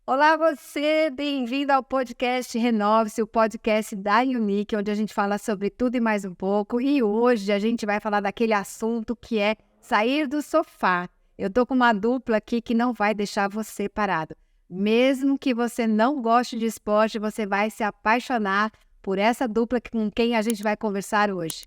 Olá você, bem-vindo ao podcast Renove-se, o podcast da Unique, onde a gente fala sobre tudo e mais um pouco. E hoje a gente vai falar daquele assunto que é sair do sofá. Eu tô com uma dupla aqui que não vai deixar você parado. Mesmo que você não goste de esporte, você vai se apaixonar por essa dupla com quem a gente vai conversar hoje.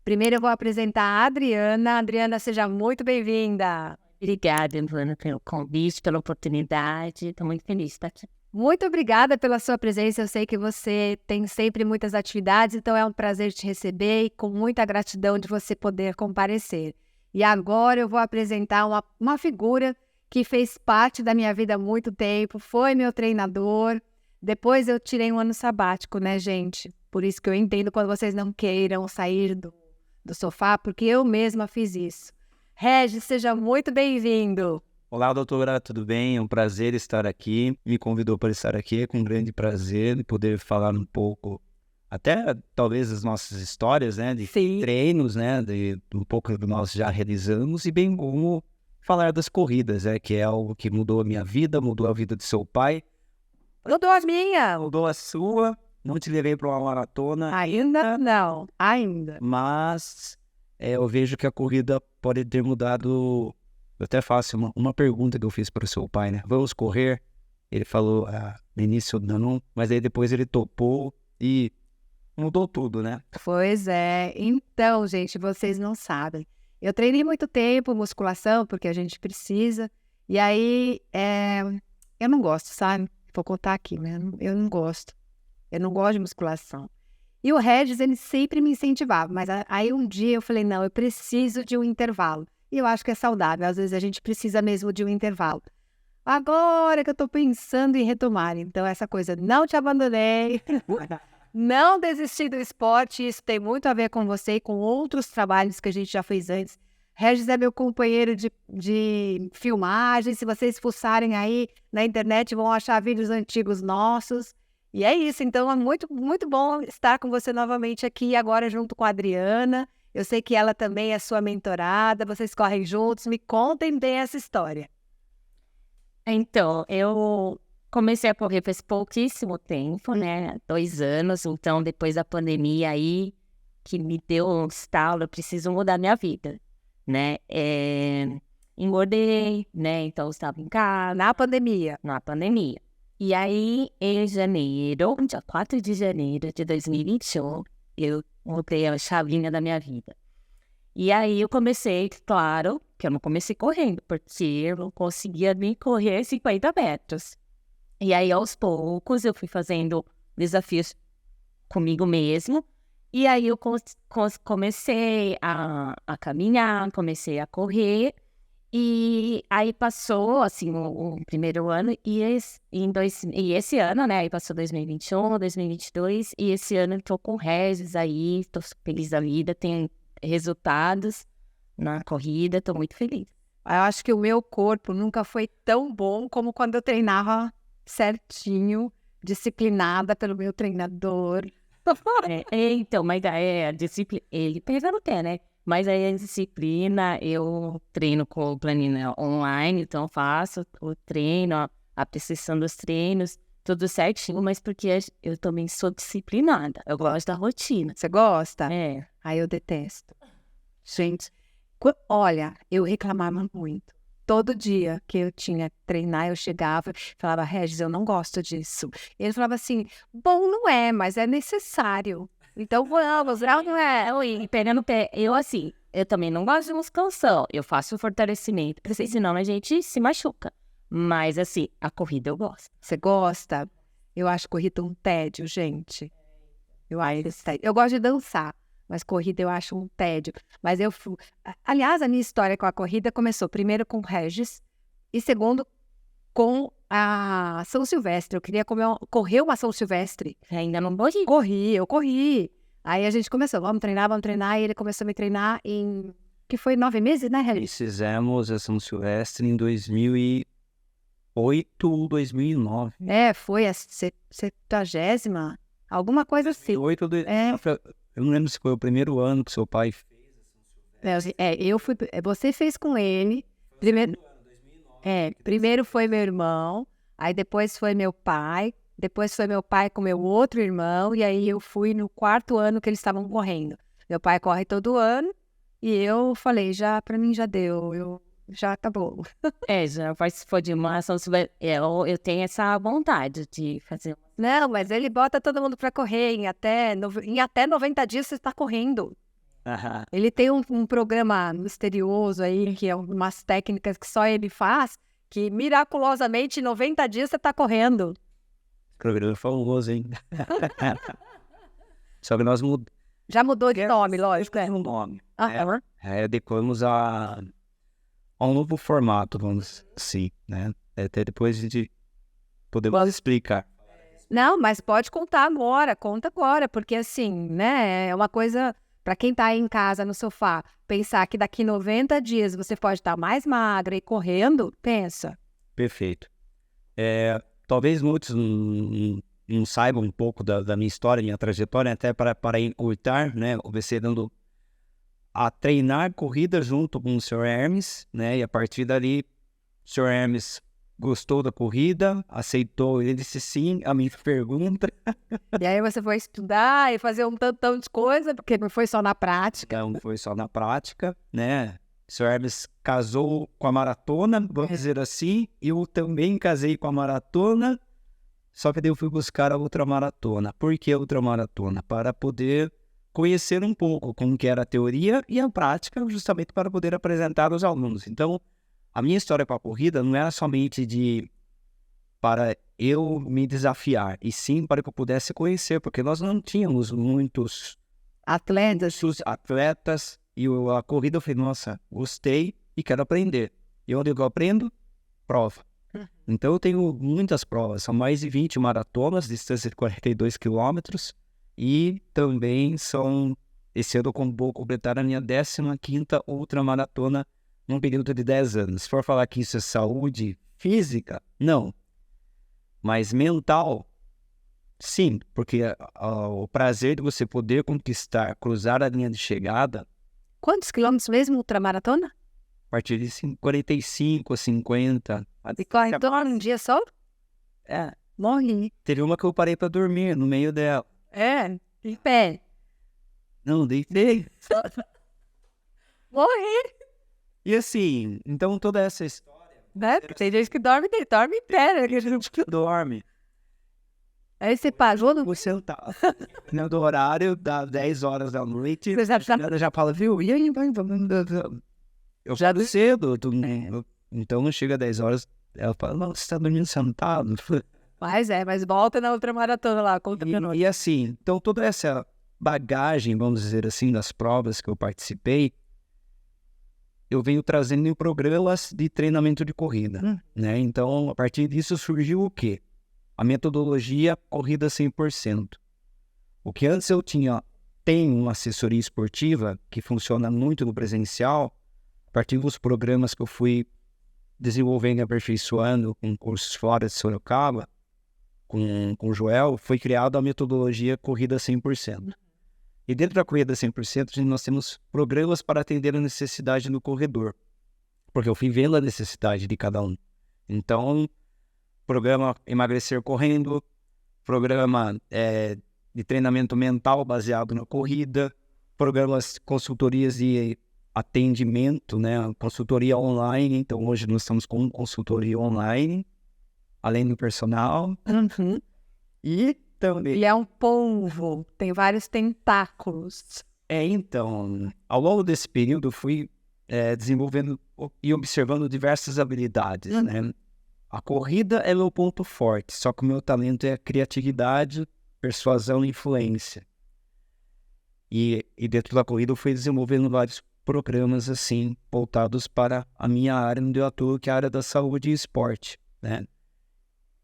Primeiro eu vou apresentar a Adriana. Adriana, seja muito bem-vinda. Obrigada, Luana, pelo convite, pela oportunidade. Estou muito feliz de estar aqui. Muito obrigada pela sua presença. Eu sei que você tem sempre muitas atividades, então é um prazer te receber e com muita gratidão de você poder comparecer. E agora eu vou apresentar uma figura que fez parte da minha vida há muito tempo, foi meu treinador. Depois eu tirei um ano sabático, né, gente? Por isso que eu entendo quando vocês não queiram sair do sofá, porque eu mesma fiz isso. Regis, seja muito bem-vindo. Olá, doutora, tudo bem? É um prazer estar aqui. Me convidou para estar aqui, é com grande prazer de poder falar um pouco, até talvez as nossas histórias, né, de Sim. treinos, né, de um pouco do que nós já realizamos e bem como falar das corridas, que é algo que mudou a minha vida, mudou a vida do seu pai, Mudou a minha. mudou a sua. Não te levei para uma maratona, Ainda não, ainda. mas eu vejo que a corrida pode ter mudado. Eu até faço uma pergunta que eu fiz para o seu pai, né? Vamos correr? Ele falou, no início não, mas aí depois ele topou e mudou tudo, né? Pois é. Então, gente, vocês não sabem. Eu treinei muito tempo musculação, porque a gente precisa. E aí, eu não gosto, sabe? Vou contar aqui, né? Eu não gosto. Eu não gosto de musculação. E o Regis, ele sempre me incentivava. Mas aí um dia eu falei, não, eu preciso de um intervalo. E eu acho que é saudável. Às vezes a gente precisa mesmo de um intervalo. Agora que eu tô pensando em retomar. Então, essa coisa, não te abandonei. Não desistir do esporte, isso tem muito a ver com você e com outros trabalhos que a gente já fez antes. Regis é meu companheiro de filmagem. Se vocês fuçarem aí na internet, vão achar vídeos antigos nossos. E é isso, então é muito, muito bom estar com você novamente aqui agora junto com a Adriana. Eu sei que ela também é sua mentorada, vocês correm juntos. Me contem bem essa história. Então, eu comecei a correr faz pouquíssimo tempo, né? 2 anos. Então, depois da pandemia aí, que me deu um estalo, eu preciso mudar minha vida, né? Engordei, né? Então, eu estava em casa, Na pandemia. na pandemia. E aí, em janeiro, dia 4 de janeiro de 2021, eu mudei a chavinha da minha vida. E aí eu comecei, claro, que eu não comecei correndo, porque eu não conseguia nem correr 50 metros. E aí, aos poucos, eu fui fazendo desafios comigo mesmo. E aí eu comecei a caminhar, comecei a correr. E aí passou, assim, o primeiro ano, e esse ano, né, aí passou 2021, 2022, e esse ano eu tô com o Regis aí, tô feliz da vida, tem resultados na corrida, tô muito feliz. Eu acho que o meu corpo nunca foi tão bom como quando eu treinava certinho, disciplinada pelo meu treinador. Então, mas a disciplina, ele pega no pé, né? Mas aí a disciplina, eu treino com planilha online, então eu faço o treino, a precisão dos treinos, tudo certinho, mas porque eu também sou disciplinada, eu gosto da rotina. Você gosta? É, Aí eu detesto. Gente, olha, eu reclamava muito. Todo dia que eu tinha que treinar, eu chegava e falava, Regis, eu não gosto disso. Ele falava assim, bom, não é, mas é necessário. Então vamos, não é. e pegando o pé, eu também não gosto de musculação, eu faço fortalecimento, porque senão a gente se machuca. Mas assim, a corrida eu gosto. Você gosta? Eu acho corrida um tédio, gente. Eu acho tédio. Eu gosto de dançar, mas corrida eu acho um tédio. Mas aliás, a minha história com a corrida começou primeiro com o Regis e segundo com a São Silvestre. Eu queria correr uma São Silvestre. Ainda não corri. Eu corri. Aí a gente começou, vamos treinar, e ele começou a me treinar que foi 9 meses, né, E Regis? fizemos a São Silvestre em 2008 ou 2009. Foi a 70ª, alguma coisa assim. 2008 eu não lembro se foi o primeiro ano que seu pai fez. Você fez com ele. Primeiro foi meu irmão. Aí depois foi meu pai com meu outro irmão, e aí eu fui no 4º ano que eles estavam correndo. Meu pai corre todo ano, e eu falei, pra mim já deu, já tá bom. Já participou de uma ação, eu tenho essa vontade de fazer. Não, mas ele bota todo mundo pra correr, em até 90 dias você está correndo. Ele tem um programa misterioso aí, que é umas técnicas que só ele faz, que miraculosamente em 90 dias você está correndo. Programa famoso, hein? Só que nós mudamos Já mudou de nome, lógico. o nome. Aham. Adequamos a um novo formato, vamos dizer assim, né? Até depois a gente podemos explicar. Não, mas pode contar agora, conta agora, porque assim, né, é uma coisa, para quem tá aí em casa no sofá, pensar que daqui 90 dias você pode estar mais magra e correndo, pensa. Perfeito. Talvez muitos não saibam um pouco da minha história, minha trajetória, até para encurtar, né? Comecei dando a treinar corrida junto com o Sr. Hermes, né? E a partir dali, o Sr. Hermes gostou da corrida, aceitou, ele disse sim a minha pergunta. E aí você foi estudar e fazer um tantão de coisa, porque não foi só na prática. Não foi só na prática, né? O Sr. Hermes casou com a maratona, vamos dizer assim, eu também casei com a maratona, só que daí eu fui buscar a ultramaratona. Por que a ultramaratona? Para poder conhecer um pouco como que era a teoria e a prática, justamente para poder apresentar aos alunos. Então, a minha história com a corrida não era somente para eu me desafiar, e sim para que eu pudesse conhecer, porque nós não tínhamos muitos atletas, e a corrida eu falei, nossa, gostei e quero aprender. E onde eu aprendo? Prova. Então eu tenho muitas provas, são mais de 20 maratonas, distância de 42 quilômetros, e também esse ano eu vou completar a minha 15ª ultramaratona num período de 10 anos. Se for falar que isso é saúde física, não. Mas mental, sim, porque o prazer de você poder conquistar, cruzar a linha de chegada... Quantos quilômetros mesmo, ultramaratona? A partir de 45, 50... E corre todo um dia só? Morri. Teve uma que eu parei para dormir no meio dela. Em pé. Não, deitei. Morri. E assim, então toda essa história... Né? Tem gente que dorme em pé, né? Que dorme. Aí você parou no... Você tá no horário das 10 horas da noite, Você ela já fala, viu? E aí, eu já cedo, então não chega a 10 horas, ela fala, não, você tá dormindo sentado. Mas volta na ultramaratona lá, conta pra nós. E assim, então toda essa bagagem, vamos dizer assim, das provas que eu participei, eu venho trazendo em programas de treinamento de corrida, né? Então, a partir disso surgiu o quê? A metodologia corrida 100%. O que antes tenho uma assessoria esportiva que funciona muito no presencial, a partir dos programas que eu fui desenvolvendo e aperfeiçoando com cursos fora de Sorocaba, com o Joel, foi criada a metodologia corrida 100%. E dentro da corrida 100%, nós temos programas para atender a necessidade do corredor, porque eu fui vendo a necessidade de cada um. Então, programa Emagrecer Correndo, programa de treinamento mental baseado na corrida, programas, consultorias de atendimento, né? Consultoria online. Então, hoje nós estamos com consultoria online, além do personal. E também... Ele é um polvo, tem vários tentáculos. Então, ao longo desse período, eu fui desenvolvendo e observando diversas habilidades, né? A corrida é meu ponto forte, só que o meu talento é a criatividade, persuasão e influência. E dentro da corrida eu fui desenvolvendo vários programas assim, voltados para a minha área onde eu atuo, que é a área da saúde e esporte, né?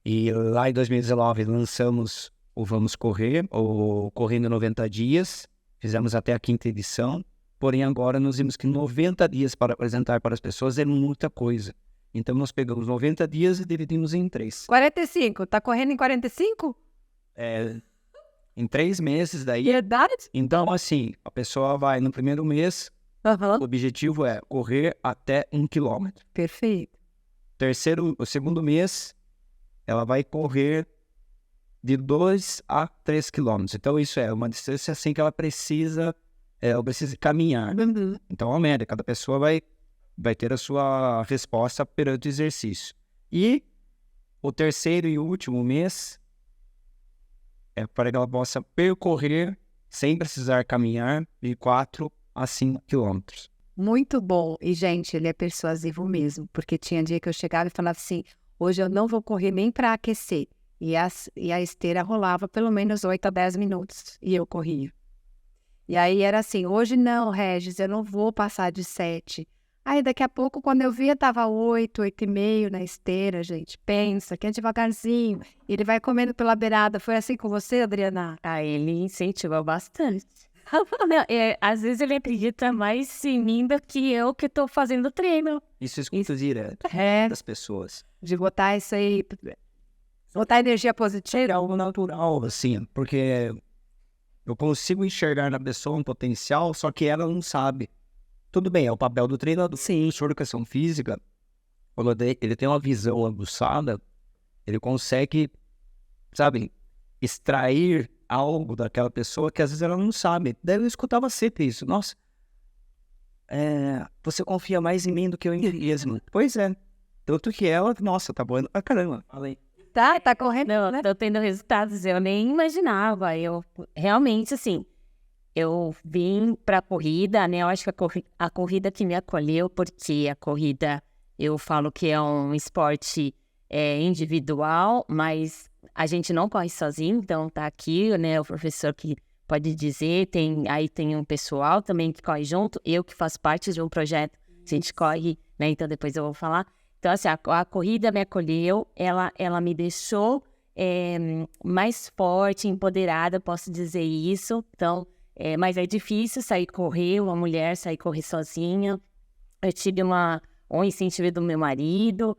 E lá em 2019 lançamos o Vamos Correr, ou Correndo 90 Dias, fizemos até a 5ª edição, porém agora nós vimos que 90 dias para apresentar para as pessoas é muita coisa. Então nós pegamos 90 dias e dividimos em 3. 45, tá correndo em 45? Em 3 meses daí. Verdade? Então assim, a pessoa vai no primeiro mês, o objetivo é correr até 1 quilômetro. Perfeito. O segundo mês, ela vai correr de 2 a 3 quilômetros. Então, isso é uma distância assim que ela precisa caminhar. Então, aumenta. Cada pessoa vai ter a sua resposta perante o exercício. E o terceiro e último mês é para que ela possa percorrer, sem precisar caminhar, de 4 a 5 quilômetros. Muito bom. E, gente, ele é persuasivo mesmo, porque tinha dia que eu chegava e falava assim, hoje eu não vou correr nem para aquecer. E a esteira rolava pelo menos 8 a 10 minutos, e eu corria. E aí era assim, hoje não, Regis, eu não vou passar de 7. Aí daqui a pouco, quando eu via, tava 8, 8,5 na esteira, gente. Pensa, que é devagarzinho. Ele vai comendo pela beirada. Foi assim com você, Adriana? Aí ele incentiva bastante. Às vezes ele acredita mais em mim do que eu que tô fazendo treino. Isso escuta direto das pessoas. De botar isso aí, botar energia positiva. É algo natural, assim, porque eu consigo enxergar na pessoa um potencial, só que ela não sabe. Tudo bem, é o papel do treinador. Sim. O senhor de educação física, quando ele tem uma visão aguçada, ele consegue, sabe, extrair algo daquela pessoa que às vezes ela não sabe. Daí eu escutava sempre isso. Nossa, você confia mais em mim do que eu em mim mesmo. Pois é. Tanto que ela, nossa, tá boa pra caramba. Falei. Tá correndo, Não, né? tô tendo resultados, eu nem imaginava. Eu realmente, assim, eu vim pra corrida, né? Eu acho que a corrida que me acolheu, porque a corrida, eu falo que é um esporte individual, mas a gente não corre sozinho, então tá aqui, né? O professor que pode dizer, aí tem um pessoal também que corre junto, eu que faço parte de um projeto, a gente corre, né? Então depois eu vou falar. Então, assim, a corrida me acolheu, ela me deixou mais forte, empoderada, posso dizer isso. Então, mas é difícil sair correr, uma mulher sair correr sozinha. Eu tive um incentivo do meu marido,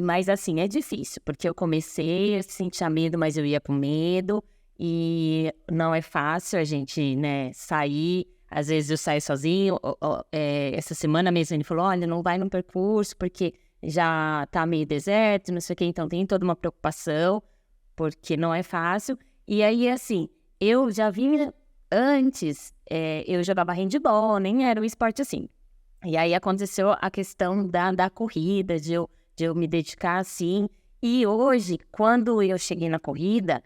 mas assim, é difícil, porque eu comecei, eu sentia medo, mas eu ia com medo, e não é fácil a gente, né, sair. Às vezes eu saio sozinho, essa semana mesmo ele falou, olha, não vai no percurso, porque já tá meio deserto, não sei o quê, então tem toda uma preocupação, porque não é fácil. E aí, assim, eu já vinha antes, eu jogava handball, nem era um esporte assim. E aí aconteceu a questão da corrida, de eu me dedicar assim. E hoje, quando eu cheguei na corrida,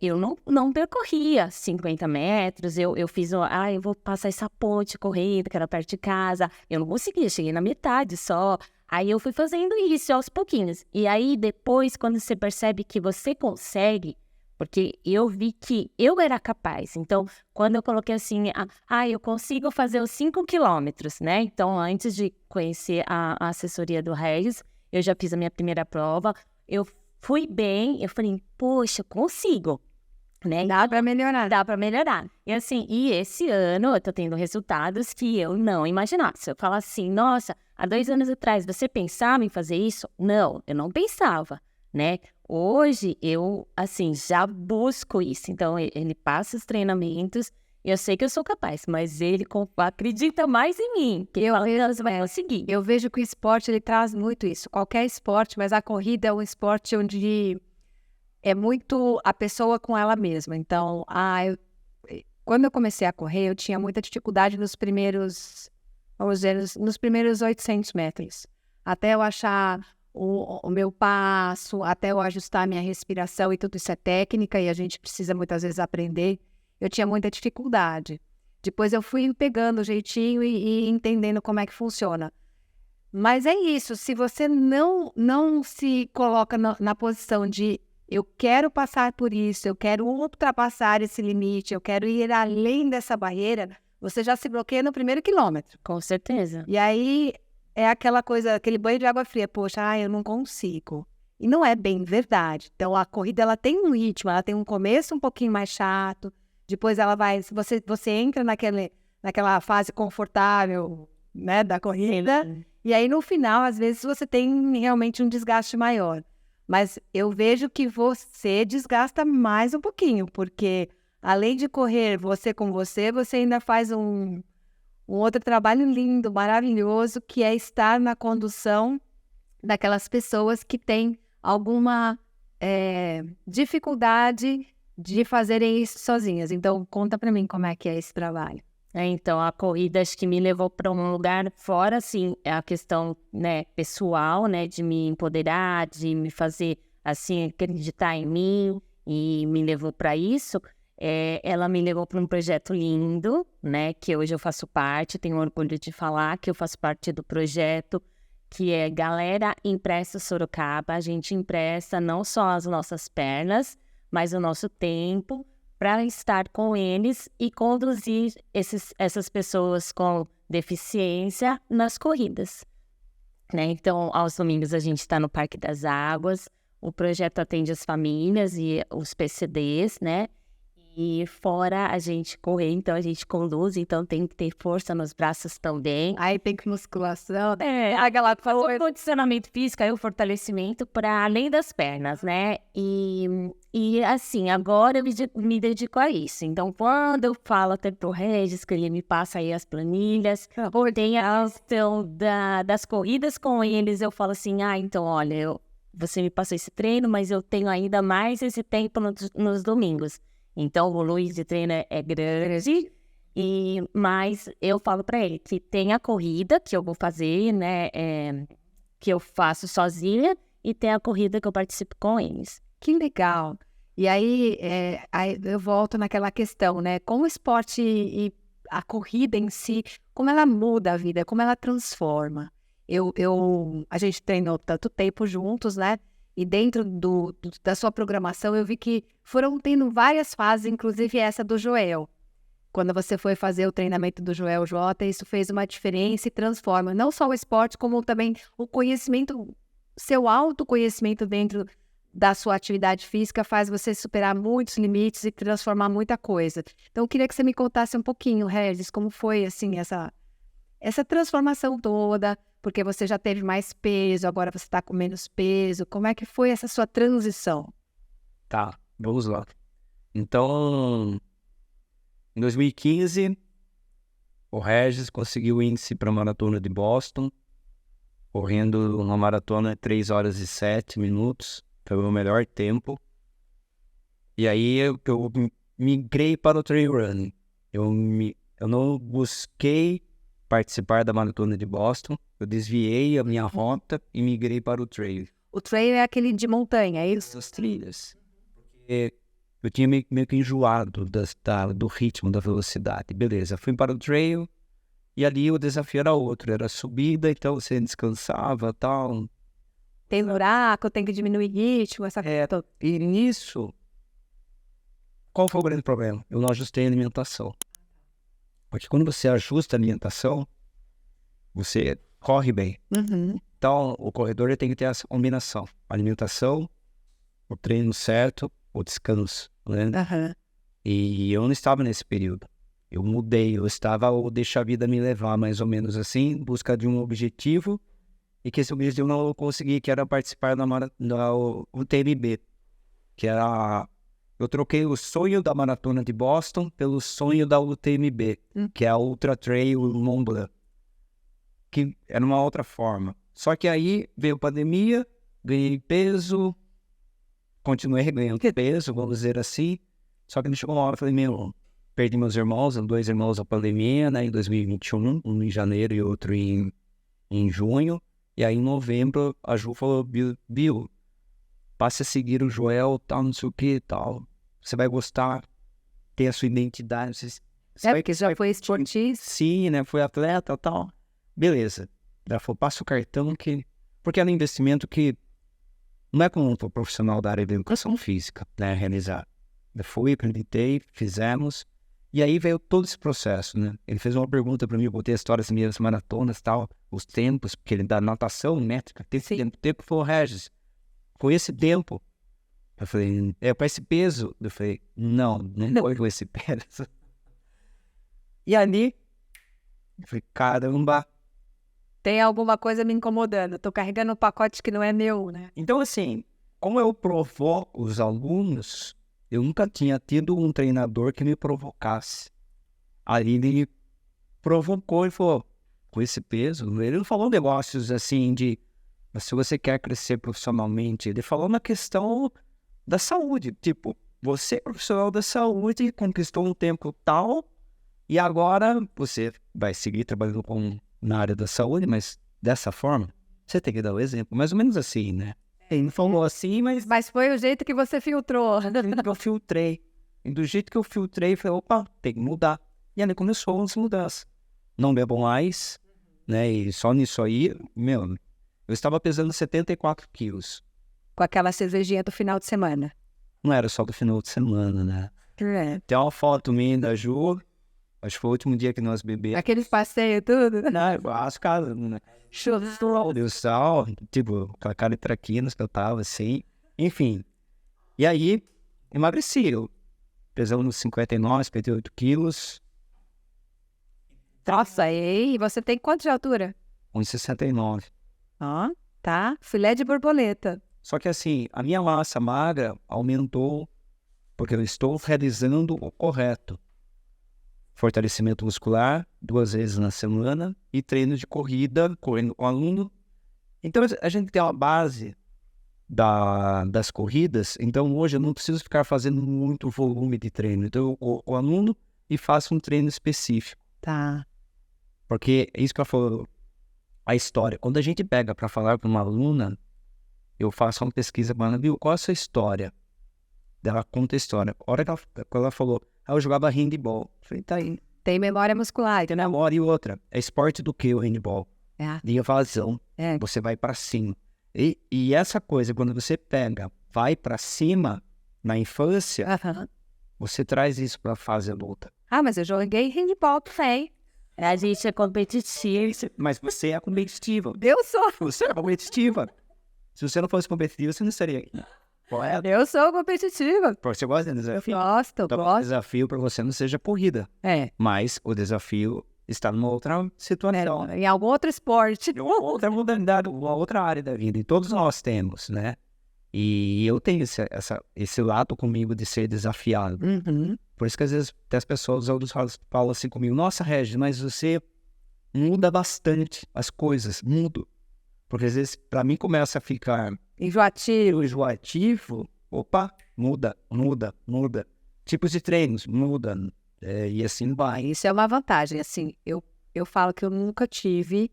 eu não percorria 50 metros, eu fiz, eu vou passar essa ponte correndo, que era perto de casa, eu não conseguia, cheguei na metade só, aí eu fui fazendo isso aos pouquinhos, e aí depois, quando você percebe que você consegue, porque eu vi que eu era capaz, então, quando eu coloquei assim, eu consigo fazer os 5 quilômetros, né, então, antes de conhecer a assessoria do Regis, eu já fiz a minha primeira prova, eu fui bem, eu falei, poxa, consigo, né? Dá pra melhorar. Dá pra melhorar. E assim, esse ano eu tô tendo resultados que eu não imaginava. Se eu falar assim, nossa, há 2 anos atrás, você pensava em fazer isso? Não, eu não pensava, né? Hoje, eu, assim, já busco isso. Então, ele passa os treinamentos, eu sei que eu sou capaz, mas ele acredita mais em mim, que eu vai conseguir. Eu vejo que o esporte, ele traz muito isso. Qualquer esporte, mas a corrida é um esporte onde é muito a pessoa com ela mesma. Então, quando eu comecei a correr, eu tinha muita dificuldade nos primeiros, vamos dizer, nos primeiros 800 metros. Até eu achar o meu passo, até eu ajustar a minha respiração, e tudo isso é técnica, e a gente precisa muitas vezes aprender. Eu tinha muita dificuldade. Depois eu fui pegando o jeitinho e entendendo como é que funciona. Mas é isso, se você não se coloca na posição de eu quero passar por isso, eu quero ultrapassar esse limite, eu quero ir além dessa barreira, você já se bloqueia no primeiro quilômetro. Com certeza. E aí é aquela coisa, aquele banho de água fria, poxa, eu não consigo. E não é bem verdade. Então a corrida, ela tem um ritmo, ela tem um começo um pouquinho mais chato, depois ela vai, você entra naquela fase confortável, né, da corrida, e aí no final, às vezes, você tem realmente um desgaste maior. Mas eu vejo que você desgasta mais um pouquinho, porque além de correr você com você ainda faz um outro trabalho lindo, maravilhoso, que é estar na condução daquelas pessoas que têm alguma dificuldade de fazerem isso sozinhas. Então, conta para mim como é que é esse trabalho. Então, a corrida acho que me levou para um lugar fora, assim, a questão, né, pessoal, né, de me empoderar, de me fazer, assim, acreditar em mim, e me levou para isso. Ela me levou para um projeto lindo, né, que hoje eu faço parte, tenho orgulho de falar que eu faço parte do projeto, que é Galera Empresta Sorocaba. A gente empresta não só as nossas pernas, mas o nosso tempo, para estar com eles e conduzir essas pessoas com deficiência nas corridas, né? Então, aos domingos a gente está no Parque das Águas, o projeto atende as famílias e os PCDs, né? E fora a gente correr, então a gente conduz, então tem que ter força nos braços também. Aí tem que musculação, Aquela o condicionamento físico, aí o fortalecimento para além das pernas, né? E assim, agora eu me dedico a isso. Então, quando eu falo até pro Regis, que ele me passa aí as planilhas, ou tem a questão das corridas com eles, eu falo assim, então, olha, você me passou esse treino, mas eu tenho ainda mais esse tempo nos domingos. Então, o volume de treino é grande, mas eu falo para ele que tem a corrida que eu vou fazer, né, que eu faço sozinha, e tem a corrida que eu participo com eles. Que legal! E aí, aí eu volto naquela questão, né? Como o esporte e a corrida em si, como ela muda a vida, como ela transforma. A gente treinou tanto tempo juntos, né? E dentro da sua programação, eu vi que foram tendo várias fases, inclusive essa do Joel. Quando você foi fazer o treinamento do Joel J, isso fez uma diferença e transforma não só o esporte, como também o conhecimento, seu autoconhecimento dentro da sua atividade física faz você superar muitos limites e transformar muita coisa. Então, eu queria que você me contasse um pouquinho, Regis, como foi, assim, essa transformação toda, porque você já teve mais peso, agora você está com menos peso. Como é que foi essa sua transição? Tá, vamos lá. Então, em 2015, o Regis conseguiu o índice para a maratona de Boston, correndo uma maratona 3 horas e 7 minutos, foi o meu melhor tempo. E aí eu migrei para o trail running. Eu não busquei participar da maratona de Boston, eu desviei a minha rota e migrei para o trail. O trail é aquele de montanha, é isso? As trilhas. Porque eu tinha meio que enjoado do ritmo, da velocidade. Beleza, fui para o trail e ali o desafio era outro, era subida, então você descansava e tal. Tem buraco, tem que diminuir ritmo, essa coisa toda. E nisso, qual foi o grande problema? Eu não ajustei a alimentação. Porque quando você ajusta a alimentação, você corre bem. Uhum. Então, o corredor ele tem que ter essa combinação. A alimentação, o treino certo, o descanso. Né? Uhum. E eu não estava nesse período. Eu mudei, eu estava ou deixa a vida me levar, mais ou menos assim, em busca de um objetivo, e que esse objetivo eu não consegui, que era participar da UTMB, que era... Eu troquei o sonho da maratona de Boston pelo sonho da UTMB, que é a Ultra Trail Mont Blanc, que era uma outra forma. Só que aí veio a pandemia, ganhei peso, continuei ganhando peso, vamos dizer assim. Só que não chegou uma hora, eu falei, perdi meus irmãos, 2 irmãos na pandemia, né, em 2021, um em janeiro e outro em junho. E aí em novembro a Ju falou, Bill, passe a seguir o Joel, tal, não sei o que, tal. Você vai gostar, ter a sua identidade. Porque já foi esportista. Sim, né? Foi atleta e tal. Beleza. Ela falou, passa o cartão porque é um investimento que não é como um profissional da área da educação física, né? Realizar. Eu fui, acreditei, fizemos. E aí veio todo esse processo, né? Ele fez uma pergunta para mim, eu botei a história das minhas maratonas e tal, os tempos, porque ele dá natação, métrica, tempo foi o Regis. Com esse tempo, eu falei, para esse peso? Eu falei, não foi com esse peso. E ali, eu falei, caramba. Tem alguma coisa me incomodando, tô carregando um pacote que não é meu, né? Então, assim, como eu provoco os alunos, eu nunca tinha tido um treinador que me provocasse. Ali ele provocou e falou, com esse peso, ele não falou negócios assim de mas se você quer crescer profissionalmente, ele falou na questão da saúde. Tipo, você é profissional da saúde, conquistou um tempo tal, e agora você vai seguir trabalhando na área da saúde, mas dessa forma, você tem que dar o exemplo. Mais ou menos assim, né? Ele não falou assim, mas Mas foi o jeito que você filtrou. eu filtrei. E do jeito que eu filtrei, eu falei, opa, tem que mudar. E ali começou as mudanças. Não bebo mais, né? E só nisso aí, meu, eu estava pesando 74 quilos. Com aquela cervejinha do final de semana. Não era só do final de semana, né? Tem uma foto minha da Ju, acho que foi o último dia que nós bebemos. Aqueles passeios e tudo. Não, as casas, né? Show de sal, tipo, com a cara de traquinas que eu tava, assim. Enfim. E aí, emagreci. Eu pesando uns 59, 58 quilos, Nossa, e você tem quanto de altura? 1,69. Ó, tá. Filé de borboleta. Só que assim, a minha massa magra aumentou porque eu estou realizando o correto. Fortalecimento muscular 2 vezes na semana e treino de corrida, correndo com o aluno. Então a gente tem uma base das corridas, então hoje eu não preciso ficar fazendo muito volume de treino. Então eu corro com o aluno e faço um treino específico. Tá. Porque é isso que eu falo, a história. Quando a gente pega para falar com uma aluna, eu faço uma pesquisa com ela, viu, qual a sua história? Ela conta a história. A hora que ela falou, eu jogava handball. Eu falei, tá aí. Tem memória muscular. Tem memória e outra. É esporte do que o handball? É. De evasão. É. Você vai para cima. E essa coisa, quando você pega, vai para cima na infância, Aham. você traz isso para a fase adulta. Ah, mas eu joguei handball também. A gente é competitivo. Mas você é competitiva. Eu sou. Você é competitiva. Se você não fosse competitiva, você não estaria aqui. Correto? Eu sou competitiva. Você gosta de desafio? Gosto, Então, o gosto. desafio para você não seja corrida, É. mas o desafio está numa outra situação. Em algum outro esporte. Uma outra modalidade, uma outra área da vida. E todos nós temos, né? E eu tenho esse lado comigo de ser desafiado. Uhum. Por isso que às vezes até as pessoas falam assim comigo, nossa, Regis, mas você muda bastante as coisas, mudo. Porque às vezes para mim começa a ficar enjoativo, opa, muda. Tipos de treinos, muda. E assim vai. Isso é uma vantagem. Assim, eu falo que eu nunca tive,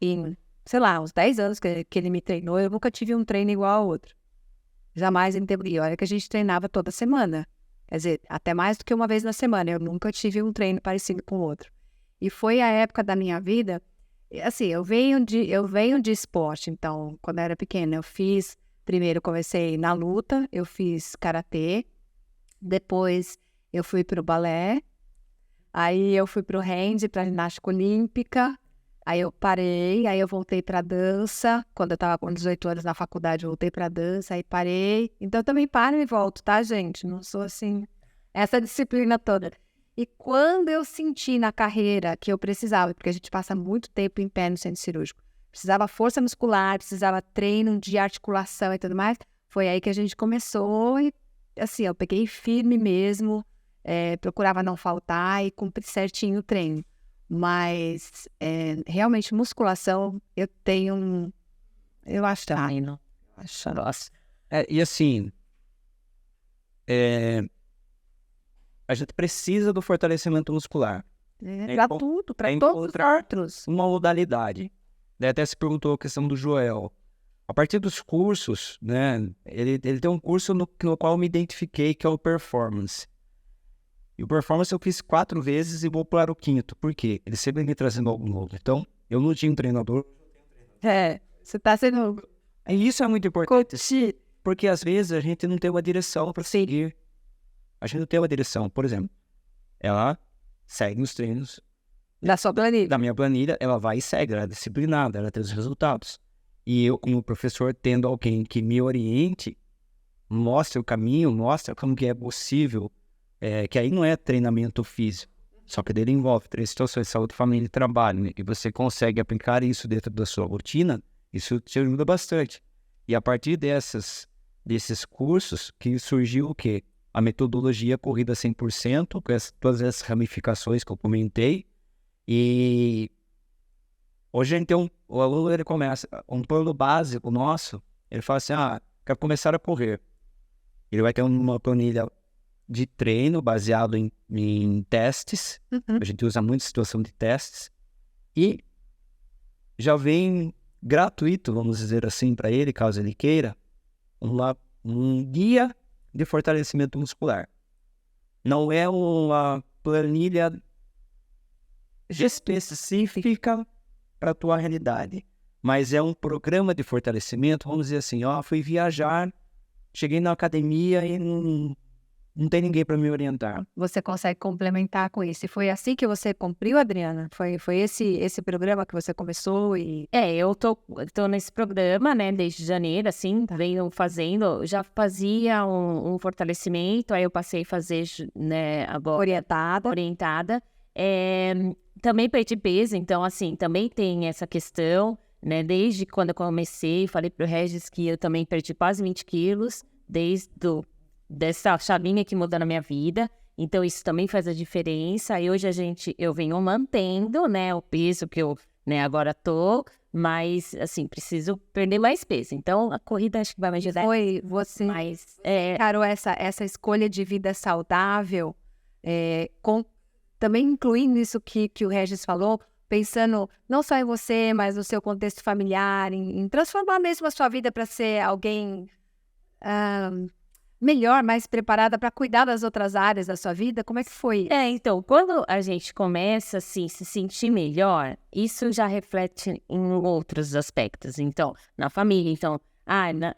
em, sei lá, uns 10 anos que ele me treinou, eu nunca tive um treino igual ao outro. Jamais em tempo. E olha que a gente treinava toda semana. Quer dizer, até mais do que uma vez na semana. Eu nunca tive um treino parecido com o outro. E foi a época da minha vida. Assim, eu venho de esporte. Então, quando eu era pequena, primeiro comecei na luta, eu fiz karatê. Depois eu fui pro balé. Aí eu fui pro hand, pra ginástica olímpica. Aí eu parei, aí eu voltei pra dança. Quando eu tava com 18 anos na faculdade, eu voltei pra dança, aí parei. Então eu também paro e volto, tá, gente? Não sou assim, essa disciplina toda. E quando eu senti na carreira que eu precisava, porque a gente passa muito tempo em pé no centro cirúrgico, precisava força muscular, precisava treino de articulação e tudo mais, foi aí que a gente começou e, assim, eu peguei firme mesmo, procurava não faltar e cumprir certinho o treino. Mas, realmente, musculação, eu tenho eu acho Treino. Nossa. E assim, a gente precisa do fortalecimento muscular. Pra tudo, para todos os outros. Uma modalidade. Daí até se perguntou a questão do Joel. A partir dos cursos, né? Ele tem um curso no qual eu me identifiquei, que é o Performance. E o Performance eu fiz 4 vezes e vou para o 5º. Por quê? Ele sempre me trazendo algo novo. Então, eu não tinha um treinador. Você tá sendo... E isso é muito importante. Porque às vezes a gente não tem uma direção para seguir. A gente não tem uma direção. Por exemplo, ela segue os treinos Da sua planilha. da minha planilha, ela vai e segue, ela é disciplinada, ela tem os resultados. E eu, como professor, tendo alguém que me oriente, mostre o caminho, mostre como que é possível, que aí não é treinamento físico, só que dele envolve 3 situações, saúde, família e trabalho, né? E você consegue aplicar isso dentro da sua rotina, isso te ajuda bastante. E a partir desses cursos, que surgiu o quê? A metodologia Corrida 100%, com todas essas ramificações que eu comentei, e hoje a gente tem o aluno, ele começa, um plano básico nosso, ele fala assim, quero começar a correr. Ele vai ter uma planilha de treino baseado em testes, a gente usa muito situação de testes, e já vem gratuito, vamos dizer assim, para ele, caso ele queira, um guia de fortalecimento muscular. Não é uma planilha específica para a tua realidade, mas é um programa de fortalecimento, vamos dizer assim, fui viajar, cheguei na academia e não tem ninguém para me orientar. Você consegue complementar com isso. E foi assim que você cumpriu, Adriana? Foi esse programa que você começou e... Eu tô nesse programa, né, desde janeiro, assim, venho fazendo, já fazia um fortalecimento, aí eu passei a fazer, né, agora... Orientada. Também perdi peso, então, assim, também tem essa questão, né, desde quando eu comecei, falei pro Regis que eu também perdi quase 20 quilos, dessa chavinha que mudou na minha vida, então isso também faz a diferença, e hoje eu venho mantendo, né, o peso que eu, né, agora tô, mas, assim, preciso perder mais peso, então a corrida acho que vai me ajudar. Foi você, mas, Carol, essa escolha de vida saudável, também incluindo isso que o Regis falou, pensando não só em você, mas no seu contexto familiar, em transformar mesmo a sua vida para ser alguém... melhor, mais preparada para cuidar das outras áreas da sua vida? Como é que foi? Então, quando a gente começa, assim, se sentir melhor, isso já reflete em outros aspectos. Então, na família, então,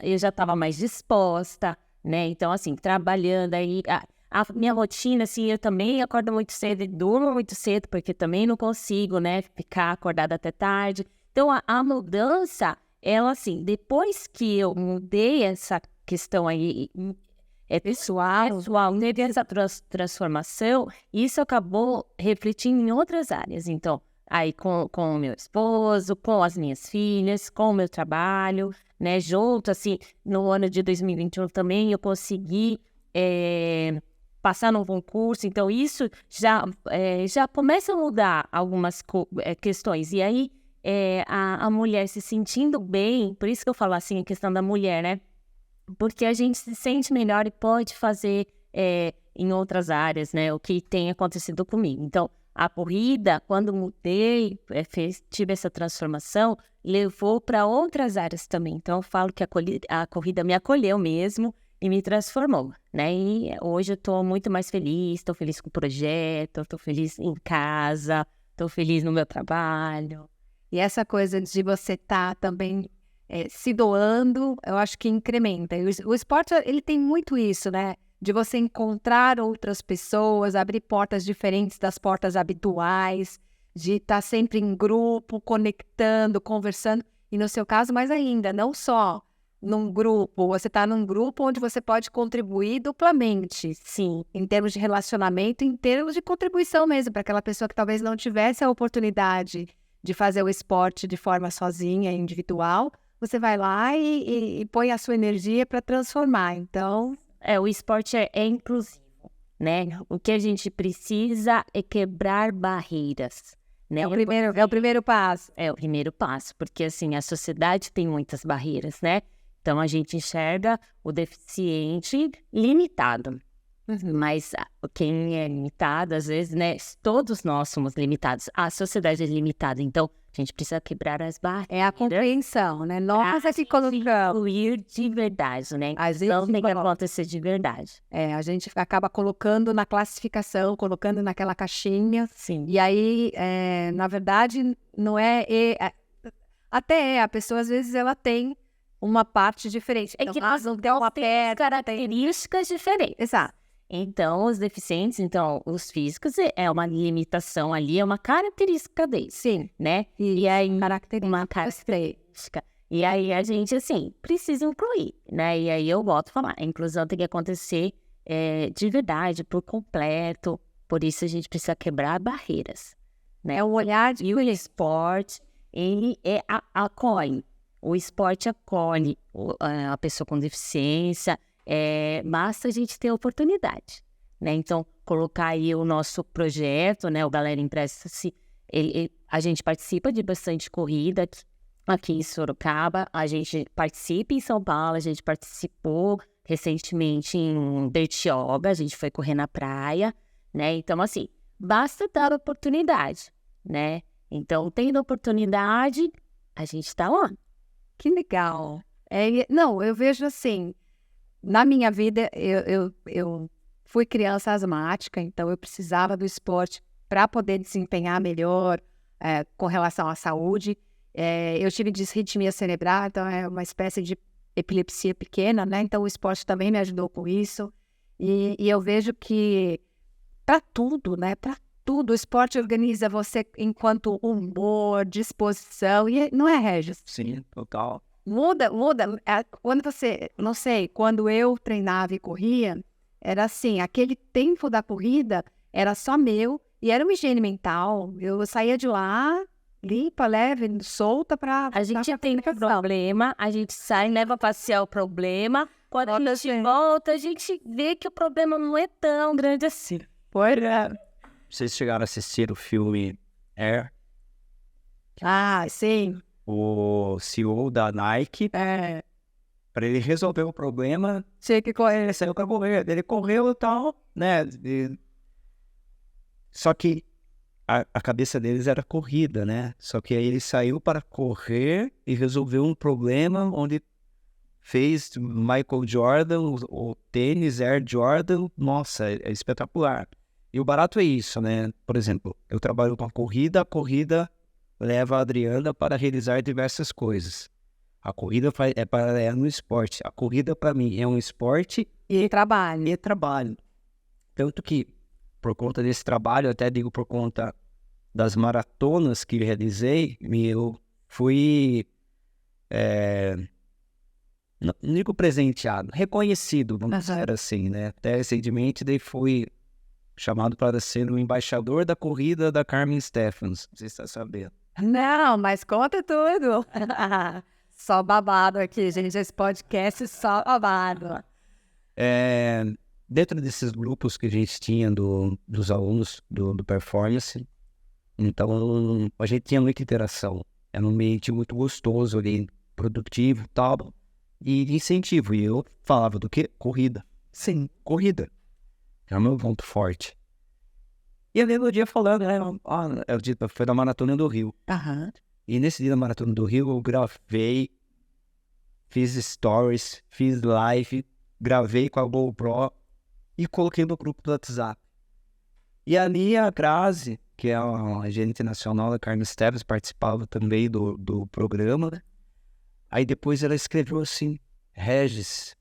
eu já estava mais disposta, né? Então, assim, trabalhando aí, a minha rotina, assim, eu também acordo muito cedo e durmo muito cedo, porque também não consigo, né, ficar acordada até tarde. Então, a mudança, ela, assim, depois que eu mudei essa questão aí, pessoal, teve essa transformação, isso acabou refletindo em outras áreas. Então, aí com o meu esposo, com as minhas filhas, com o meu trabalho, né, junto, assim, no ano de 2021 também eu consegui passar num concurso, então isso já começa a mudar algumas questões, e aí a mulher se sentindo bem, por isso que eu falo assim, a questão da mulher, né, porque a gente se sente melhor e pode fazer em outras áreas, né, o que tem acontecido comigo. Então, a corrida, quando mudei, tive essa transformação, levou para outras áreas também. Então, eu falo que a corrida me acolheu mesmo e me transformou, né? E hoje eu estou muito mais feliz, estou feliz com o projeto, estou feliz em casa, estou feliz no meu trabalho. E essa coisa de você estar também se doando, eu acho que incrementa. E o esporte, ele tem muito isso, né? De você encontrar outras pessoas, abrir portas diferentes das portas habituais, de estar sempre em grupo, conectando, conversando. E no seu caso, mais ainda, não só num grupo, você está num grupo onde você pode contribuir duplamente, sim, em termos de relacionamento, em termos de contribuição mesmo, para aquela pessoa que talvez não tivesse a oportunidade de fazer o esporte de forma sozinha, individual, você vai lá e põe a sua energia para transformar. Então, o esporte é inclusivo, né? O que a gente precisa é quebrar barreiras, né? É o primeiro passo. É o primeiro passo, porque assim, a sociedade tem muitas barreiras, né? Então, a gente enxerga o deficiente limitado. Mas quem é limitado, às vezes, né? Todos nós somos limitados. A sociedade é limitada, então a gente precisa quebrar as barreiras. É a compreensão, né? Nós aqui colocamos. Incluir de verdade, né? Então tem que acontecer de verdade. A gente acaba colocando na classificação, colocando naquela caixinha. Sim. E aí, na verdade, não até a pessoa, às vezes, ela tem uma parte diferente. É que nós temos características diferentes. Exato. Então, os deficientes, os físicos, é uma limitação ali, é uma característica deles. Sim. Né? E aí, uma característica. E aí, a gente, assim, precisa incluir, né? E aí, eu volto a falar, a inclusão tem que acontecer de verdade, por completo. Por isso, a gente precisa quebrar barreiras, né? É um olhar E o esporte, ele acolhe. O esporte acolhe a pessoa com deficiência, basta a gente ter oportunidade, né? Então, colocar aí o nosso projeto, né? O Galera Empresta-se, a gente participa de bastante corrida, aqui em Sorocaba, a gente participa em São Paulo, a gente participou recentemente em Bertioga, a gente foi correr na praia, né? Então, assim, basta dar oportunidade, né? Então, tendo oportunidade, a gente tá lá. Que legal. Não, eu vejo assim, na minha vida, eu fui criança asmática, então eu precisava do esporte para poder desempenhar melhor com relação à saúde. Eu tive disritmia cerebral, então é uma espécie de epilepsia pequena, né? Então o esporte também me ajudou com isso. E eu vejo que para tudo, né? Para tudo, o esporte organiza você enquanto humor, disposição, e não é, Regis? Sim, total. Muda. Quando você, não sei, quando eu treinava e corria, era assim, aquele tempo da corrida era só meu e era uma higiene mental. Eu saía de lá, limpa, leve, solta pra... A gente tem problema, a gente sai, leva a passear o problema. Quando a gente volta, a gente vê que o problema não é tão grande assim. Vocês chegaram a assistir o filme Air? Ah, sim. O CEO da Nike, para ele resolver o problema, Tinha que correr. ele saiu para correr. Ele correu e tal, né? Só que a cabeça deles era corrida, né? Só que aí ele saiu para correr e resolveu um problema onde fez Michael Jordan, o tênis Air Jordan. Nossa, é espetacular. E o barato é isso, né? Por exemplo, eu trabalho com a corrida leva a Adriana para realizar diversas coisas. A corrida é para ela no esporte. A corrida, para mim, é um esporte E trabalho. e trabalho. Tanto que, por conta desse trabalho, até digo por conta das maratonas que realizei, eu fui, não digo presenteado, reconhecido, vamos dizer assim, né? Até recentemente, daí fui chamado para ser o embaixador da corrida da Carmen Stephens. Não sei se você está sabendo. Não, mas conta tudo. Só babado aqui, gente. Esse podcast só babado. Dentro desses grupos que a gente tinha dos alunos do Performance, então a gente tinha muita interação. Era um ambiente muito gostoso ali, produtivo e tal, e de incentivo. E eu falava do quê? Corrida. Sim, corrida. É o meu ponto forte. E eu lembro o dia falando, né? Foi da Maratona do Rio. E nesse dia da Maratona do Rio, eu gravei, fiz stories, fiz live, gravei com a GoPro e coloquei no grupo do WhatsApp. E ali a Grazi, que é a gerente nacional da Carmen Stephens, participava também do programa, né? Aí depois ela escreveu assim: Regis,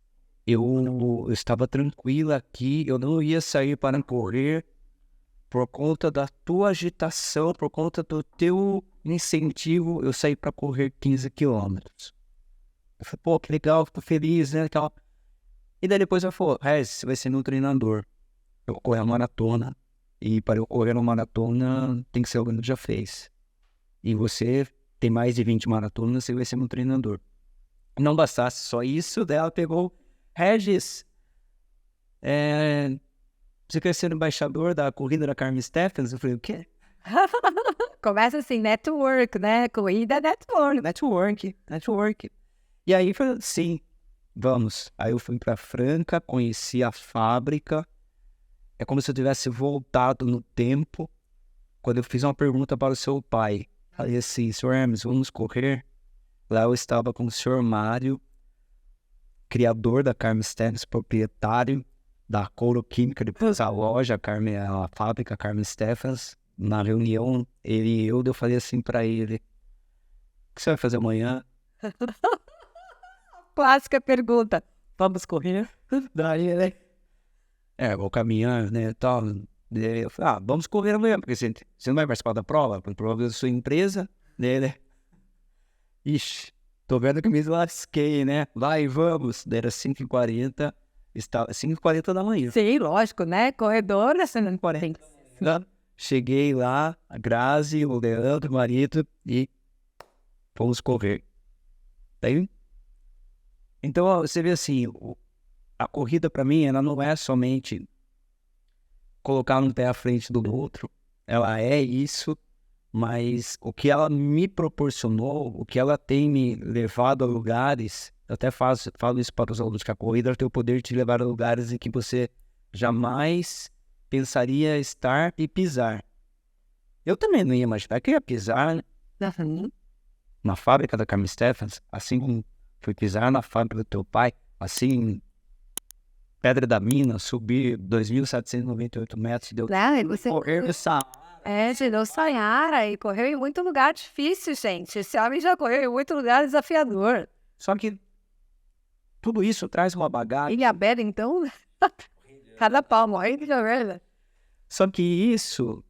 eu estava tranquila aqui, eu não ia sair para correr por conta da tua agitação, por conta do teu incentivo, eu saí para correr 15 quilômetros. Eu falei, pô, que legal, tô feliz, né? Tal. E daí depois ela falou, Regis, você vai ser meu treinador. Eu vou correr a maratona, e para eu correr uma maratona, tem que ser alguém que já fez. E você tem mais de 20 maratonas, você vai ser meu treinador. Não bastasse só isso, daí ela pegou, Regis, você quer ser embaixador da corrida da Carmen Stephens? Eu falei, o quê? Começa assim, network, né? Corrida, Network. E aí, falei, sim, vamos. Aí eu fui para Franca, conheci a fábrica. É como se eu tivesse voltado no tempo, quando eu fiz uma pergunta para o seu pai. Falei assim, Sr. Hermes, vamos correr? Lá eu estava com o Sr. Mário, criador da Carmen Stephens, proprietário da Couro Química, depois a loja, a fábrica Carmen Stephens. Na reunião, ele e eu falei assim pra ele, o que você vai fazer amanhã? Clássica pergunta. Vamos correr? Daí ele, vou caminhar, né, tal. Daí eu falei, vamos correr amanhã, porque você não vai participar da prova, por prova da sua empresa, né? Ixi, tô vendo que me lasquei, né? Vai, vamos. Daí era 5h40, 5h40 da manhã. Sim, lógico, né? Corredor, 5h40. Cheguei lá, a Grazi, o Leandro, o marido, e fomos correr. Daí, então, você vê assim, a corrida para mim, ela não é somente colocar um pé à frente do outro, ela é isso, mas o que ela me proporcionou, o que ela tem me levado a lugares, eu até falo isso para os alunos, que a corrida tem o poder de te levar a lugares em que você jamais pensaria estar e pisar. Eu também não ia imaginar que eu ia pisar na fábrica da Carmen Stephens, assim como fui pisar na fábrica do teu pai, assim, Pedra da Mina, subir 2.798 metros, deu Não, e você correr essa... girou Sayara e correu em muito lugar difícil, gente. Esse homem já correu em muito lugar desafiador. Só que tudo isso traz uma bagagem. E a Bela, então, cada pau morre de merda. Só que isso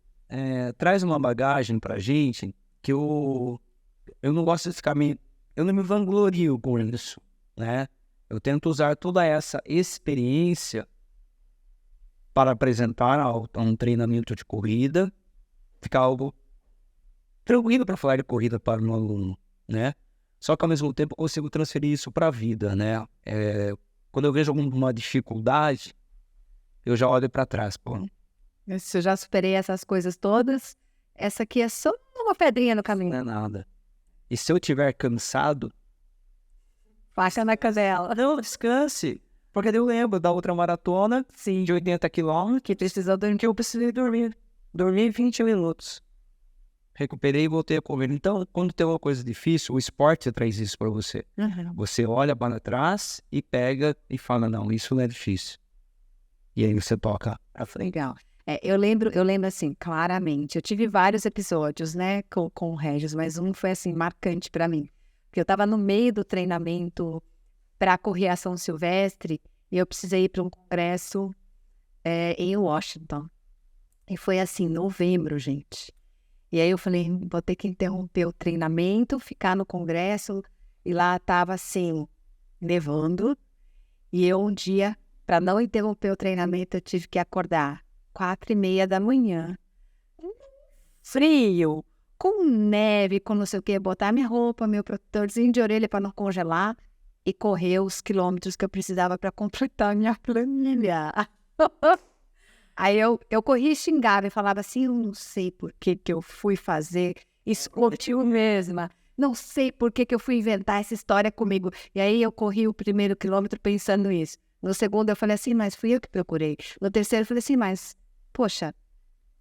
traz uma bagagem pra gente que eu não gosto de ficar eu não me vanglorio com isso, né? Eu tento usar toda essa experiência para apresentar a um treinamento de corrida, ficar algo tranquilo para falar de corrida para um aluno, né? Só que ao mesmo tempo eu consigo transferir isso para a vida, né? Quando eu vejo alguma dificuldade, eu já olho para trás, pô. Se eu já superei essas coisas todas, essa aqui é só uma pedrinha no caminho. Não é nada. E se eu estiver cansado, Faixa na casela. não, descanse. Porque daí eu lembro da outra maratona, sim, de 80 quilômetros, Que precisou dormir. que eu precisei dormir. Dormi 20 minutos. Recuperei e voltei a correr. Então, quando tem uma coisa difícil, o esporte traz isso para você. Você olha para trás e pega e fala, não, isso não é difícil. E aí você toca à frente. Legal. Eu lembro assim, claramente. Eu tive vários episódios, né, com o Regis, mas um foi, assim, marcante para mim. Porque eu estava no meio do treinamento para correr a São Silvestre e eu precisei ir para um congresso em Washington. E foi, assim, novembro, gente. E aí eu falei, vou ter que interromper o treinamento, ficar no congresso. E lá estava, assim, nevando. E eu, um dia, para não interromper o treinamento, eu tive que acordar 4h30 da manhã. Frio, com neve, com não sei o que, botar minha roupa, meu protetorzinho de orelha para não congelar e correr os quilômetros que eu precisava para completar a minha planilha. Aí eu corria e xingava e falava assim, eu não sei por que eu fui fazer isso contigo mesma. Não sei por que eu fui inventar essa história comigo. E aí eu corri o primeiro quilômetro pensando isso. No segundo eu falei assim, mas fui eu que procurei. No terceiro eu falei assim, mas, poxa,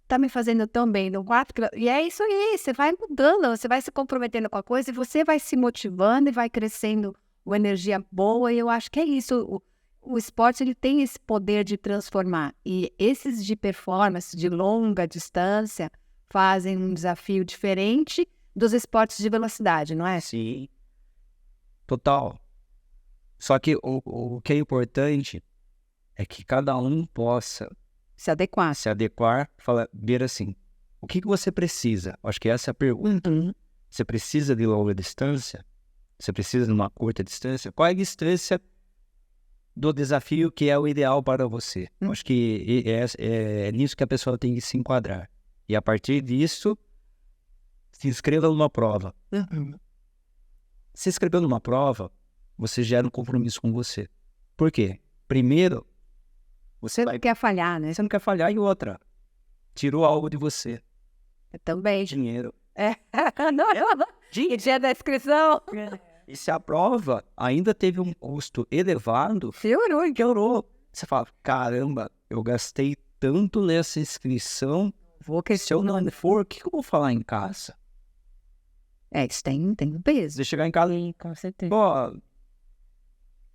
tá me fazendo tão bem. No quarto quilômetro... E é isso aí, você vai mudando, você vai se comprometendo com a coisa e você vai se motivando e vai crescendo uma energia boa. E eu acho que é isso. O esporte, ele tem esse poder de transformar. E esses de performance, de longa distância, fazem um desafio diferente dos esportes de velocidade, não é? Sim. Total. Só que o que é importante é que cada um possa Se adequar. se adequar, ver assim, o que você precisa? Acho que essa é a pergunta. Você precisa de longa distância? Você precisa de uma curta distância? Qual é a distância do desafio que é o ideal para você? Acho que é nisso que a pessoa tem que se enquadrar. E a partir disso, se inscreva numa prova. Se inscrever numa prova, você gera um compromisso com você. Por quê? Primeiro, Você não quer falhar, né? você não quer falhar, e outra, tirou algo de você. Também. Dinheiro. Não, dia da inscrição. E se a prova ainda teve um custo elevado, piorou. Você fala, caramba, eu gastei tanto nessa inscrição, se eu não for, o que eu vou falar em casa? Isso tem um peso. Você chegar em casa e... Com certeza. Pô,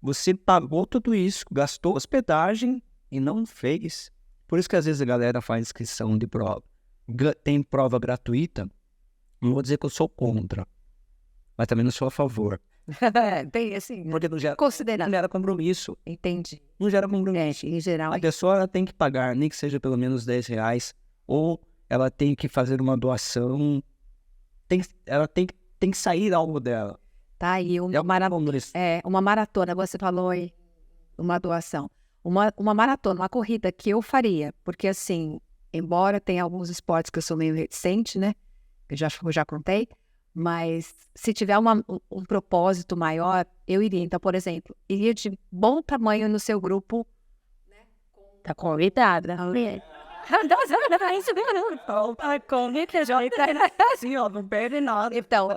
você pagou tudo isso, gastou hospedagem e não fez. Por isso que às vezes a galera faz inscrição de prova. Tem prova gratuita, não vou dizer que eu sou contra, mas também não sou a favor. Tem assim, Porque não gera compromisso. Entendi. Não gera compromisso. Em geral. A pessoa ela tem que pagar, nem que seja pelo menos R$10, ou ela tem que fazer uma doação. Ela tem que sair algo dela. Tá aí uma maratona, você falou aí, uma doação. Uma maratona, uma corrida que eu faria, porque assim, embora tenha alguns esportes que eu sou meio reticente, né? Eu já contei, mas se tiver um propósito maior, eu iria. Então, por exemplo, iria de bom tamanho no seu grupo, Tá convidada. Não perde nada. Então,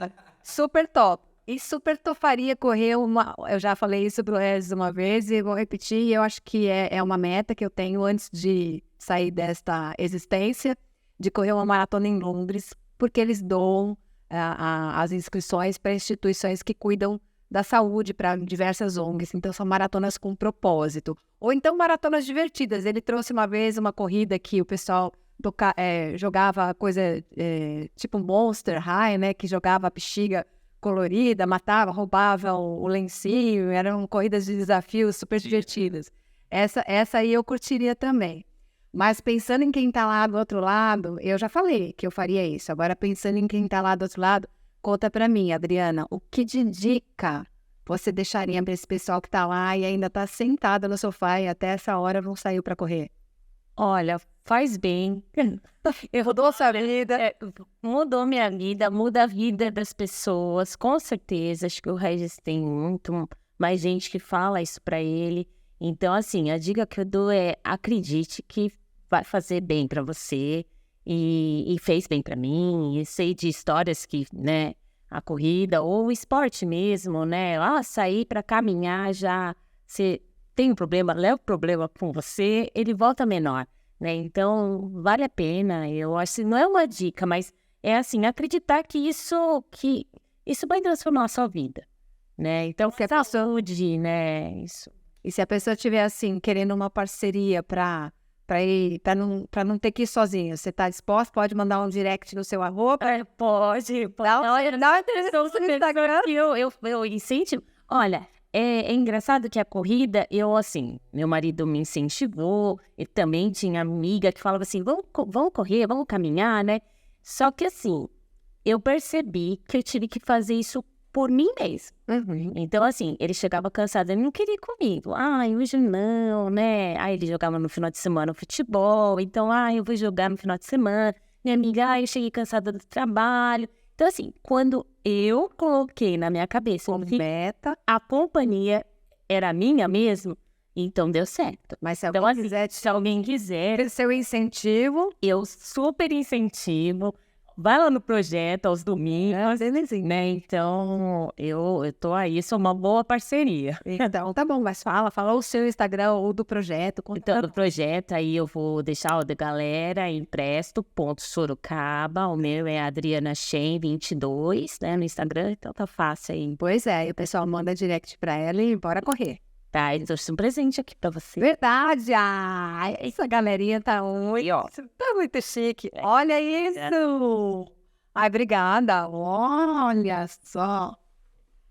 super top. E super toparia correr uma... Eu já falei isso pro Regis uma vez e vou repetir. Eu acho que é uma meta que eu tenho antes de sair desta existência, de correr uma maratona em Londres, porque eles doam as inscrições para instituições que cuidam da saúde, para diversas ONGs. Então, são maratonas com propósito. Ou então, maratonas divertidas. Ele trouxe uma vez uma corrida que o pessoal jogava coisa tipo Monster High, né? Que jogava a bexiga colorida, matava, roubava o lencinho. Eram corridas de desafios super divertidas. Essa aí eu curtiria também. Mas pensando em quem tá lá do outro lado, eu já falei que eu faria isso. Agora, pensando em quem tá lá do outro lado, conta pra mim, Adriana, o que de dica você deixaria para esse pessoal que tá lá e ainda tá sentado no sofá e até essa hora não saiu para correr? Olha, faz bem. Mudou sua vida. Mudou minha vida, muda a vida das pessoas, com certeza. Acho que o Regis tem muito mais gente que fala isso pra ele. Então, assim, a dica que eu dou é acredite que vai fazer bem pra você e fez bem pra mim. E sei de histórias que, né, a corrida ou o esporte mesmo, né? Sair pra caminhar já, você tem um problema, leva o problema com você, ele volta menor, né? Então, vale a pena. Eu acho que não é uma dica, mas é assim, acreditar que isso vai transformar a sua vida, né? Então, saúde, né? Isso. E se a pessoa estiver assim, querendo uma parceria para ir, para não ter que ir sozinho, você está disposto? Pode mandar um direct no seu arroba? Pode. Dá atenção no Instagram. Eu incentivo. Olha, é engraçado que a corrida, meu marido me incentivou, e também tinha amiga que falava assim, vamos correr, vamos caminhar, né? Só que assim, eu percebi que eu tive que fazer isso por mim mesmo. Então, assim, ele chegava cansado, ele não queria ir comigo. Hoje não, né? Aí ele jogava no final de semana futebol, então, eu vou jogar no final de semana. Minha amiga, eu cheguei cansada do trabalho. Então, assim, quando eu coloquei na minha cabeça que meta, a companhia era minha mesmo, então deu certo. Mas se alguém quiser, ter seu incentivo, eu super incentivo. Vai lá no projeto aos domingos, né? Então, eu tô aí, sou uma boa parceria. Então, tá bom, mas fala o seu Instagram ou do projeto. Então, do projeto, aí eu vou deixar o da galera, empresto.sorocaba, o meu é Adriana Shen 22, né, no Instagram, então tá fácil aí. Pois é, e o pessoal manda direct pra ela e bora correr. Tá, eu trouxe um presente aqui pra você. Verdade! Essa galerinha tá muito chique. Olha isso! Obrigada. Olha só.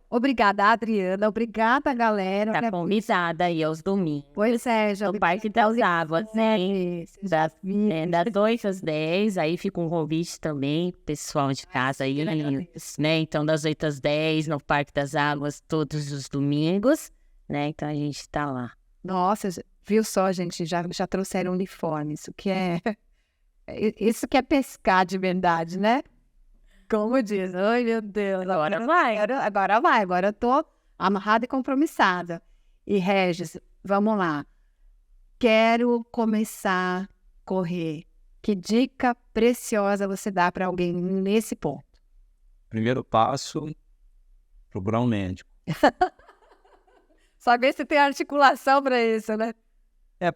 Obrigada, Adriana. Obrigada, galera. Tá convidada aí aos domingos. Pois é, já no Parque das Águas, né? Das 8 às 10, aí fica um convite também, pessoal de casa aí, né? Então, das 8 às 10, no Parque das Águas, todos os domingos. Né? Então a gente tá lá. Nossa, viu só, gente? Já trouxeram uniforme. Isso que é pescar de verdade, né? Como diz, ai meu Deus, agora vai. Agora eu tô amarrada e compromissada. E Regis, vamos lá. Quero começar a correr. Que dica preciosa você dá para alguém nesse ponto? Primeiro passo, procurar um médico. Saber se tem articulação para isso, né?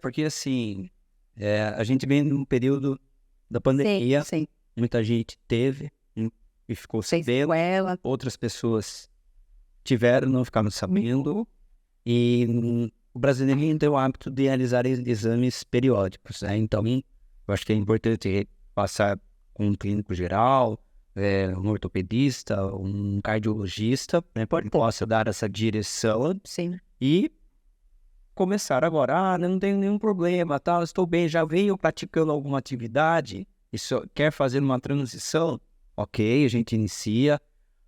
Porque assim, a gente vem num período da pandemia, sim. Muita gente teve e ficou sabendo, outras pessoas tiveram, não ficaram sabendo, e o brasileiro tem o hábito de realizar exames periódicos, né? Então, eu acho que é importante passar com um clínico geral, um ortopedista, um cardiologista, né, possa dar essa direção. Sim. E começar agora, não tenho nenhum problema, tá? Estou bem, já venho praticando alguma atividade, e quer fazer uma transição, ok, a gente inicia.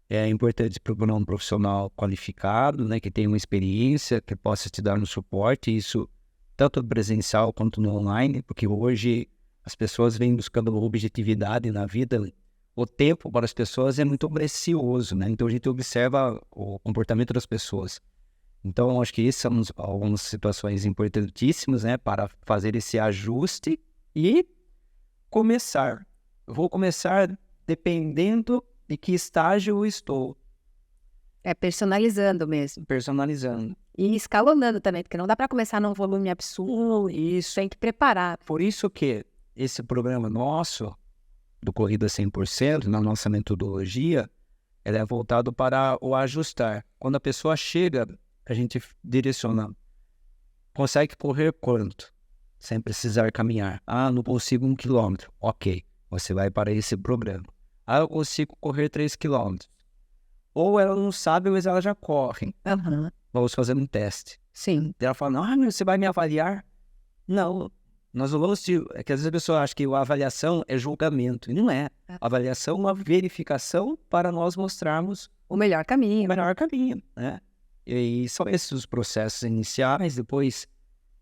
É importante procurar um profissional qualificado, né, que tenha uma experiência, que possa te dar um suporte, isso tanto no presencial quanto no online, porque hoje as pessoas vêm buscando objetividade na vida. O tempo para as pessoas é muito precioso, né? Então a gente observa o comportamento das pessoas. Então, acho que isso são algumas situações importantíssimas, né, para fazer esse ajuste e começar. Eu vou começar dependendo de que estágio eu estou, É personalizando mesmo. personalizando. E escalonando também, porque não dá para começar num volume absurdo. Isso. Tem que preparar. Por isso que esse programa nosso, do Corrida 100%, na nossa metodologia, ela é voltado para o ajustar. Quando a pessoa chega, a gente direciona. Consegue correr quanto? Sem precisar caminhar. Ah, não consigo 1 quilômetro. Ok, você vai para esse programa. Ah, eu consigo correr 3 quilômetros. Ou ela não sabe, mas ela já corre. Vamos fazer um teste. Sim. E ela fala, mas você vai me avaliar? Não, nós não vamos... É que às vezes a pessoa acha que a avaliação é julgamento. E não é. A avaliação é uma verificação para nós mostrarmos O melhor caminho. o melhor caminho, né? E são esses os processos iniciais. Depois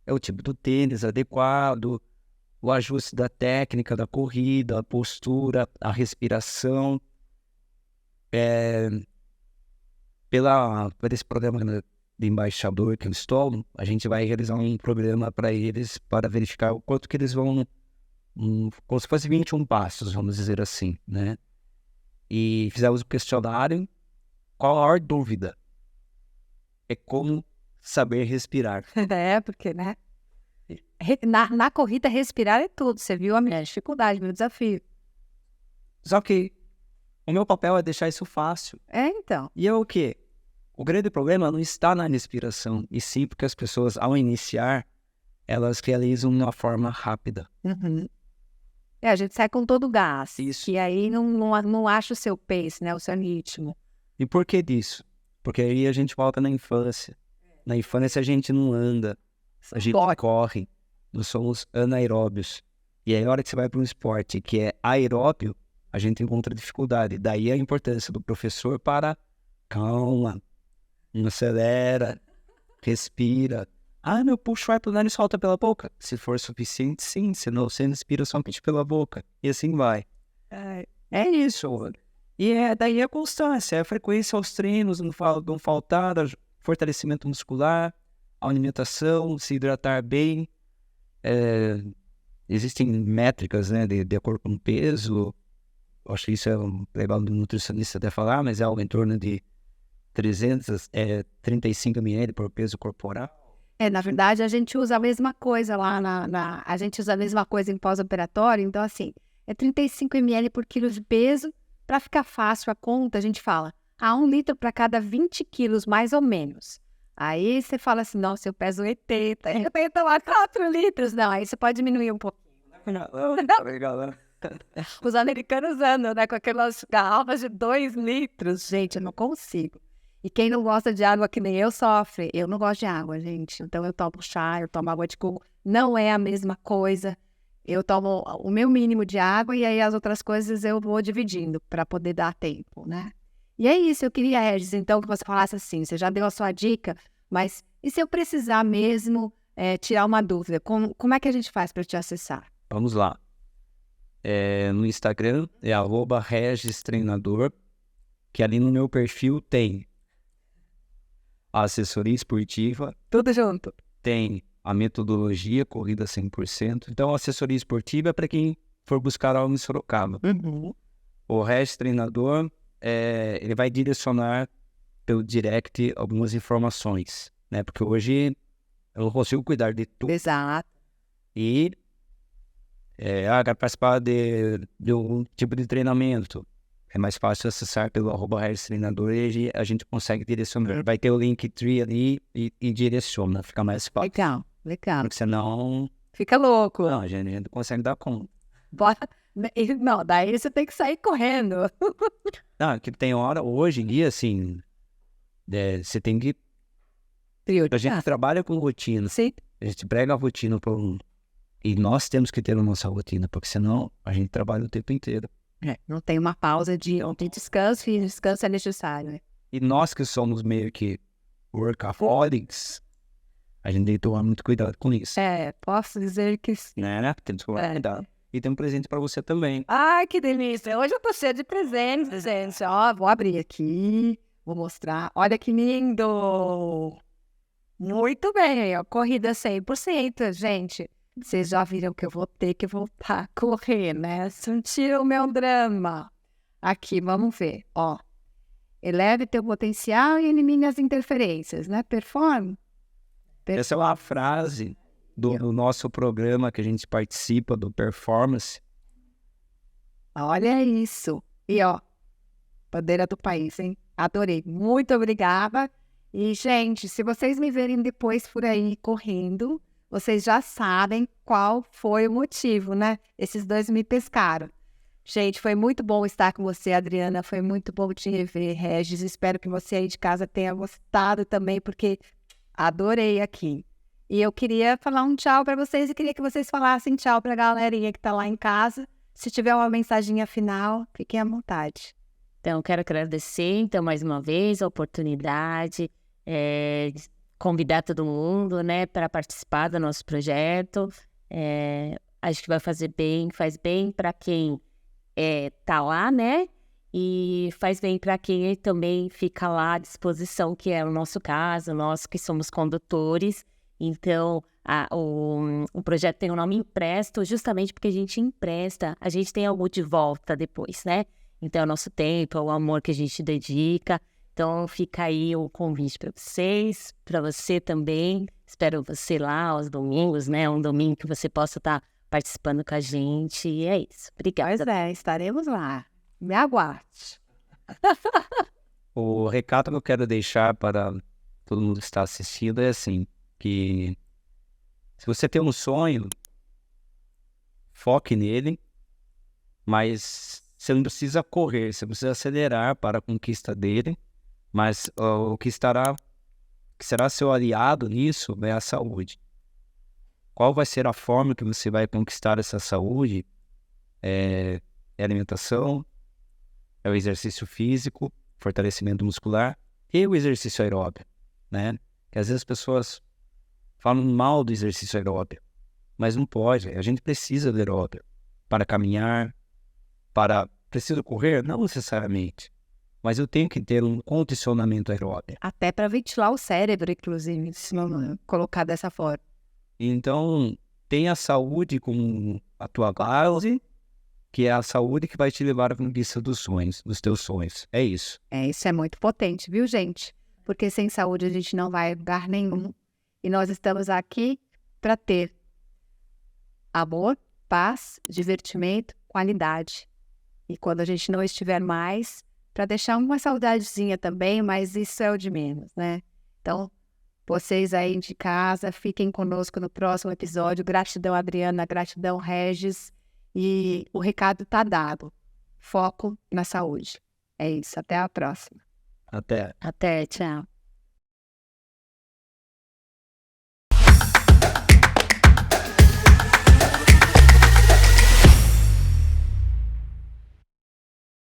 é o tipo do tênis adequado, o ajuste da técnica da corrida, a postura, a respiração. Por esse programa de embaixador que eu estou, a gente vai realizar um programa para eles para verificar o quanto que eles vão, como se fosse 21 passos, vamos dizer assim, né? E fizemos o questionário. Qual a maior dúvida? É como saber respirar. É, porque, né? Na corrida, respirar é tudo. Você viu a minha dificuldade, meu desafio. Só que o meu papel é deixar isso fácil. É, então. E é o quê? O grande problema não está na respiração, e sim porque as pessoas, ao iniciar, elas realizam de uma forma rápida. A gente sai com todo o gás. Isso. E aí não acha o seu pace, né? O seu ritmo. E por que disso? Porque aí a gente volta na infância. Na infância a gente não anda, a gente corre. Nós somos anaeróbios. E aí, a hora que você vai para um esporte que é aeróbio, a gente encontra dificuldade. Daí a importância do professor para... Calma, não acelera, respira. Ah, meu puxo ar pelo nariz, solta pela boca. Se for suficiente, sim. Senão você respira somente pela boca. E assim vai. É isso. E daí a constância, a frequência aos treinos, não faltar, fortalecimento muscular, a alimentação, se hidratar bem. Existem métricas, né, de acordo com o peso. Eu acho que isso é legal do nutricionista até falar, mas é algo em torno de 35 ml por peso corporal. Na verdade, a gente usa a mesma coisa lá a gente usa a mesma coisa em pós-operatório. Então, assim, é 35 ml por quilo de peso. Para ficar fácil a conta, a gente fala 1 litro para cada 20 quilos, mais ou menos. Aí você fala assim, nossa, eu peso 80, eu tenho que tomar 4 litros. Não, aí você pode diminuir um pouquinho. Legal, né? Os americanos andam, né, com aquelas garrafas de 2 litros. Gente, eu não consigo. E quem não gosta de água que nem eu sofre. Eu não gosto de água, gente. Então eu tomo chá, eu tomo água de coco. Não é a mesma coisa. Eu tomo o meu mínimo de água e aí as outras coisas eu vou dividindo para poder dar tempo, né? E é isso, eu queria, Regis, então, que você falasse assim, você já deu a sua dica, mas e se eu precisar mesmo tirar uma dúvida? Como é que a gente faz para te acessar? Vamos lá. No Instagram é @registreinador, que ali no meu perfil tem a assessoria esportiva, Tudo junto. tem a metodologia Corrida 100%. Então, a assessoria esportiva é para quem for buscar algo em Sorocaba. O Regis Treinador, ele vai direcionar pelo direct algumas informações, né? Porque hoje eu não consigo cuidar de tudo. Exato. E quero participar de um tipo de treinamento. É mais fácil acessar pelo @Regis Treinador e a gente consegue direcionar. Vai ter o Linktree ali e direciona, fica mais fácil. Legal. Porque senão... Fica louco. Não, a gente não consegue dar conta. Bora. Não, daí você tem que sair correndo. Não, que tem hora, hoje em dia, assim, você tem que... A gente trabalha com rotina. Sim. A gente prega a rotina e nós temos que ter a nossa rotina, porque senão a gente trabalha o tempo inteiro. Não tem uma pausa de descanso e descanso é necessário. Né? E nós que somos meio que workaholics, a gente tem que tomar muito cuidado com isso. Posso dizer que sim. Né? Temos que tomar cuidado. E tem um presente para você também. Ai, que delícia. Hoje eu tô cheia de presentes, gente. Ó, vou abrir aqui, vou mostrar. Olha que lindo. Muito bem, ó. Corrida 100%, gente. Vocês já viram que eu vou ter que voltar a correr, né? Sentiram o meu drama. Aqui, vamos ver. Ó, eleve teu potencial e elimine as interferências, né? Performe. Essa é uma frase do nosso programa que a gente participa, do Performance. Olha isso. E ó, bandeira do país, hein? Adorei. Muito obrigada. E, gente, se vocês me verem depois por aí correndo, vocês já sabem qual foi o motivo, né? Esses dois me pescaram. Gente, foi muito bom estar com você, Adriana. Foi muito bom te rever, Regis. Espero que você aí de casa tenha gostado também, porque adorei aqui. E eu queria falar um tchau para vocês e queria que vocês falassem tchau para a galerinha que está lá em casa. Se tiver uma mensaginha final, fiquem à vontade. Então, quero agradecer, então, mais uma vez a oportunidade, de convidar todo mundo, né, para participar do nosso projeto. Acho que vai fazer bem, faz bem para quem tá lá, né, e faz bem para quem também fica lá à disposição, que é o nosso caso, nós que somos condutores. Então, o projeto tem o nome Empresto, justamente porque a gente empresta, a gente tem algo de volta depois, né? Então, é o nosso tempo, é o amor que a gente dedica. Então, fica aí o convite para vocês, para você também. Espero você lá aos domingos, né? Um domingo que você possa estar participando com a gente. E é isso. Obrigada. Pois é, estaremos lá. Me aguarde. O recado que eu quero deixar para todo mundo que está assistindo é assim, que se você tem um sonho, foque nele, mas você não precisa correr, você precisa acelerar para a conquista dele, mas o que será seu aliado nisso é a saúde. Qual vai ser a forma que você vai conquistar essa saúde? É a alimentação, é o exercício físico, fortalecimento muscular e o exercício aeróbio, né? Que às vezes as pessoas falam mal do exercício aeróbio, mas não pode. A gente precisa do aeróbio para caminhar, preciso correr? Não necessariamente, mas eu tenho que ter um condicionamento aeróbio. Até para ventilar o cérebro, inclusive, se não colocar dessa forma. Então, tenha a saúde como a tua base, que é a saúde que vai te levar à conquista dos sonhos, dos teus sonhos. É isso. Isso é muito potente, viu, gente? Porque sem saúde a gente não vai a lugar nenhum. E nós estamos aqui para ter amor, paz, divertimento, qualidade. E quando a gente não estiver mais, para deixar uma saudadezinha também, mas isso é o de menos, né? Então, vocês aí de casa, fiquem conosco no próximo episódio. Gratidão, Adriana, gratidão, Regis. E o recado está dado. Foco na saúde. É isso, até a próxima. Até. Até, tchau.